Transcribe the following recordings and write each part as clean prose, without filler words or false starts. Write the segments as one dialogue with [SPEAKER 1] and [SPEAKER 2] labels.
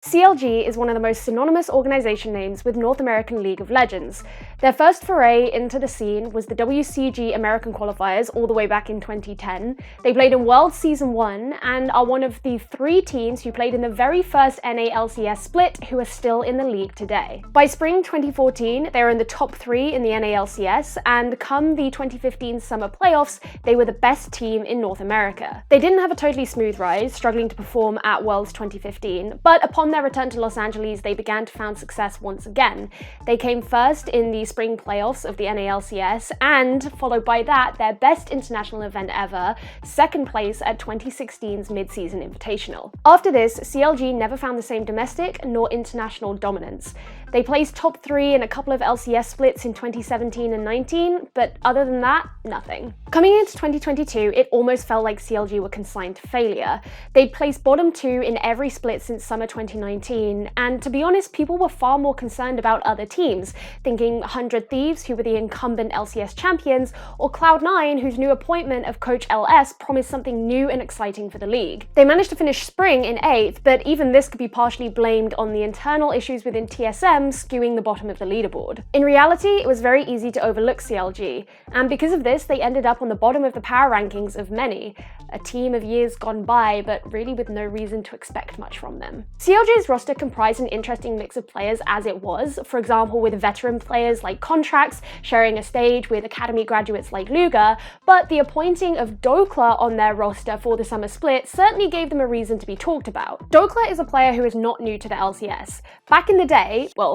[SPEAKER 1] CLG is one of the most synonymous organization names with North American League of Legends. Their first foray into the scene was the WCG American qualifiers all the way back in 2010. They played in World Season 1 and are one of the 3 teams who played in the very first NALCS split who are still in the league today. By spring 2014, they were in the top 3 in the NALCS, and come the 2015 summer playoffs, they were the best team in North America. They didn't have a totally smooth rise, struggling to perform at Worlds 2015, but upon their return to Los Angeles, they began to find success once again. They came first in the spring playoffs of the NALCS, and followed by that, their best international event ever, second place at 2016's mid-season invitational. After this, CLG never found the same domestic nor international dominance. They placed top 3 in a couple of LCS splits in 2017 and 19, but other than that, nothing. Coming into 2022, it almost felt like CLG were consigned to failure. They'd placed bottom 2 in every split since summer 2019, and to be honest, people were far more concerned about other teams, thinking 100 Thieves, who were the incumbent LCS champions, or Cloud9, whose new appointment of Coach LS promised something new and exciting for the league. They managed to finish spring in 8th, but even this could be partially blamed on the internal issues within TSM skewing the bottom of the leaderboard. In reality, it was very easy to overlook CLG, and because of this, they ended up on the bottom of the power rankings of many, a team of years gone by, but really with no reason to expect much from them. CLG's roster comprised an interesting mix of players as it was, for example with veteran players like Contracts sharing a stage with academy graduates like Luga, but the appointing of Dokla on their roster for the summer split certainly gave them a reason to be talked about. Dokla is a player who is not new to the LCS. Back in the day, well,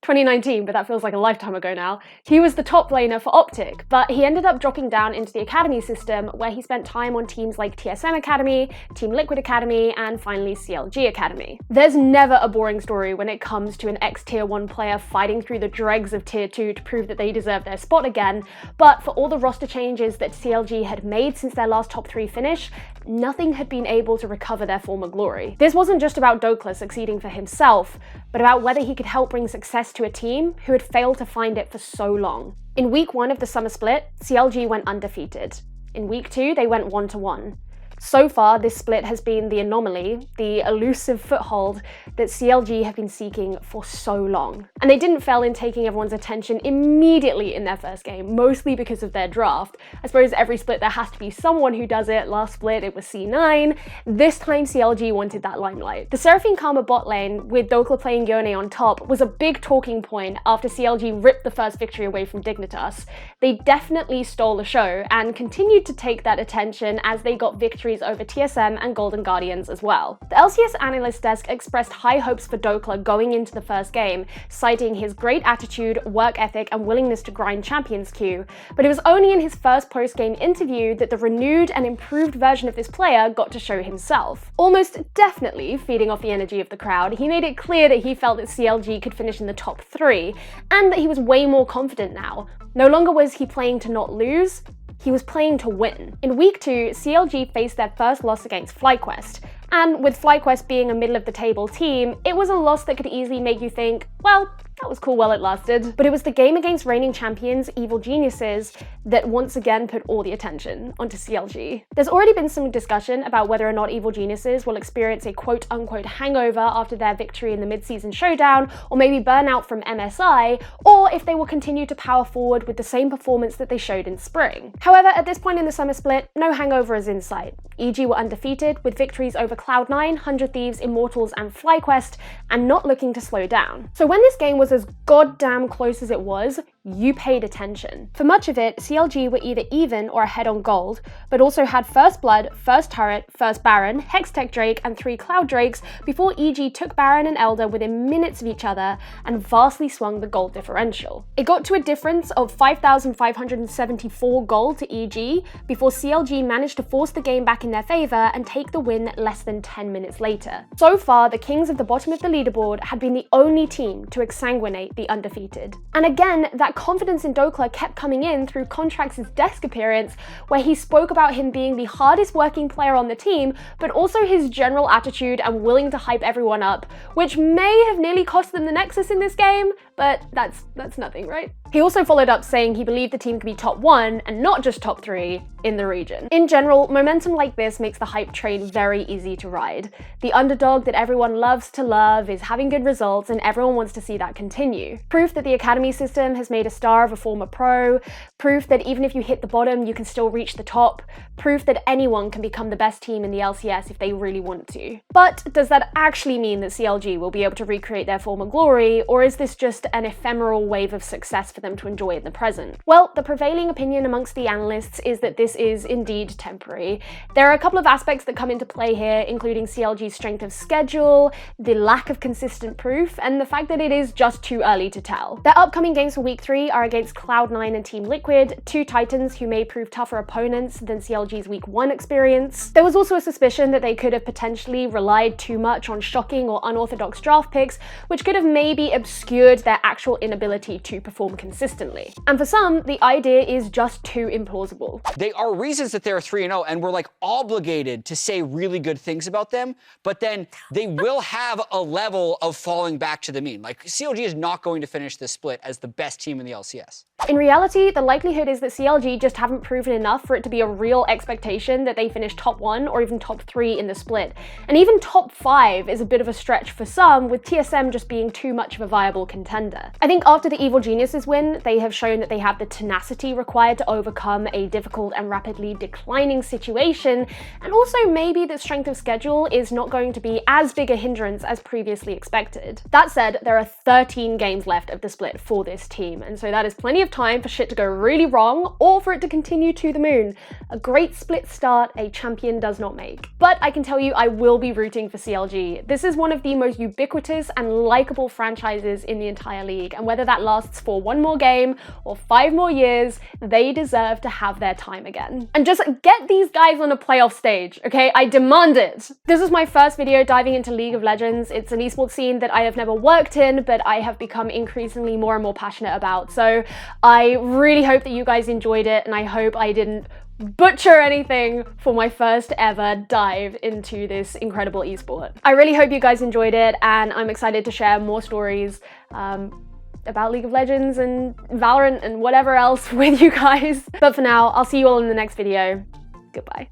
[SPEAKER 1] 2019, but that feels like a lifetime ago now, he was the top laner for Optic, but he ended up dropping down into the Academy system where he spent time on teams like TSM Academy, Team Liquid Academy, and finally CLG Academy. There's never a boring story when it comes to an ex-Tier 1 player fighting through the dregs of Tier 2 to prove that they deserve their spot again, but for all the roster changes that CLG had made since their last top 3 finish, nothing had been able to recover their former glory. This wasn't just about Dokla succeeding for himself, but about whether he could help bring success to a team who had failed to find it for so long. In week 1 of the summer split, CLG went undefeated. In week 2, they went 1-1. So far, this split has been the anomaly, the elusive foothold that CLG have been seeking for so long. And they didn't fail in taking everyone's attention immediately in their first game, mostly because of their draft. I suppose every split there has to be someone who does it. Last split it was C9. This time CLG wanted that limelight. The Seraphine Karma bot lane, with Dokla playing Yone on top, was a big talking point after CLG ripped the first victory away from Dignitas. They definitely stole the show and continued to take that attention as they got victories over TSM and Golden Guardians as well. The LCS analyst desk expressed high hopes for Dokla going into the first game, citing his great attitude, work ethic, and willingness to grind Champions queue, but it was only in his first post-game interview that the renewed and improved version of this player got to show himself. Almost definitely feeding off the energy of the crowd, he made it clear that he felt that CLG could finish in the top 3, and that he was way more confident now. No longer was he playing to not lose, he was playing to win. In week 2, CLG faced their first loss against FlyQuest, and with FlyQuest being a middle-of-the-table team, it was a loss that could easily make you think, well, that was cool while it lasted. But it was the game against reigning champions, Evil Geniuses, that once again put all the attention onto CLG. There's already been some discussion about whether or not Evil Geniuses will experience a quote-unquote hangover after their victory in the mid-season showdown, or maybe burn out from MSI, or if they will continue to power forward with the same performance that they showed in spring. However, at this point in the summer split, no hangover is in sight. EG were undefeated, with victories over Cloud9, 100 Thieves, Immortals, and FlyQuest, and not looking to slow down. So when this game was as goddamn close as it was, you paid attention. For much of it, CLG were either even or ahead on gold, but also had first blood, first turret, first Baron, Hextech Drake, and 3 Cloud Drakes before EG took Baron and Elder within minutes of each other and vastly swung the gold differential. It got to a difference of 5,574 gold to EG before CLG managed to force the game back in their favor and take the win less than 10 minutes later. So far, the Kings of the bottom of the leaderboard had been the only team to exsanguinate the undefeated. And again, that confidence in Dokla kept coming in through Contracts' desk appearance, where he spoke about him being the hardest working player on the team, but also his general attitude and willing to hype everyone up, which may have nearly cost them the Nexus in this game, but that's nothing, right? He also followed up saying he believed the team could be top 1 and not just top 3 in the region. In general, momentum like this makes the hype train very easy to ride. The underdog that everyone loves to love is having good results and everyone wants to see that continue. Proof that the academy system has made a star of a former pro, proof that even if you hit the bottom, you can still reach the top, proof that anyone can become the best team in the LCS if they really want to. But does that actually mean that CLG will be able to recreate their former glory, or is this just an ephemeral wave of success for them to enjoy in the present? Well, the prevailing opinion amongst the analysts is that this is indeed temporary. There are a couple of aspects that come into play here, including CLG's strength of schedule, the lack of consistent proof, and the fact that it is just too early to tell. Their upcoming games for week 3 are against Cloud9 and Team Liquid, two titans who may prove tougher opponents than CLG's week 1 experience. There was also a suspicion that they could have potentially relied too much on shocking or unorthodox draft picks, which could have maybe obscured their actual inability to perform consistently. And for some, the idea is just too implausible.
[SPEAKER 2] They are reasons that they're 3-0 and we're like obligated to say really good things about them, but then they will have a level of falling back to the mean. Like, CLG is not going to finish this split as the best team in the LCS.
[SPEAKER 1] In reality, the likelihood is that CLG just haven't proven enough for it to be a real expectation that they finish top 1 or even top 3 in the split. And even top 5 is a bit of a stretch for some, with TSM just being too much of a viable contender. I think after the Evil Geniuses win, they have shown that they have the tenacity required to overcome a difficult and rapidly declining situation, and also maybe that strength of schedule is not going to be as big a hindrance as previously expected. That said, there are 13 games left of the split for this team, and so that is plenty of time for shit to go really wrong or for it to continue to the moon. A great split start a champion does not make. But I can tell you I will be rooting for CLG. This is one of the most ubiquitous and likable franchises in the entire league, and whether that lasts for 1 more game or 5 more years, they deserve to have their time again. And just get these guys on a playoff stage, okay? I demand it! This is my first video diving into League of Legends. It's an esports scene that I have never worked in, but I have become increasingly more and more passionate about. So I really hope that you guys enjoyed it, and I hope I didn't butcher anything for my first ever dive into this incredible esport. I really hope you guys enjoyed it, and I'm excited to share more stories about League of Legends and Valorant and whatever else with you guys. But for now, I'll see you all in the next video. Goodbye.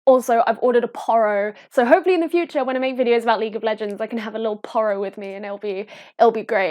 [SPEAKER 1] Also, I've ordered a poro, so hopefully in the future when I make videos about League of Legends, I can have a little poro with me and it'll be great.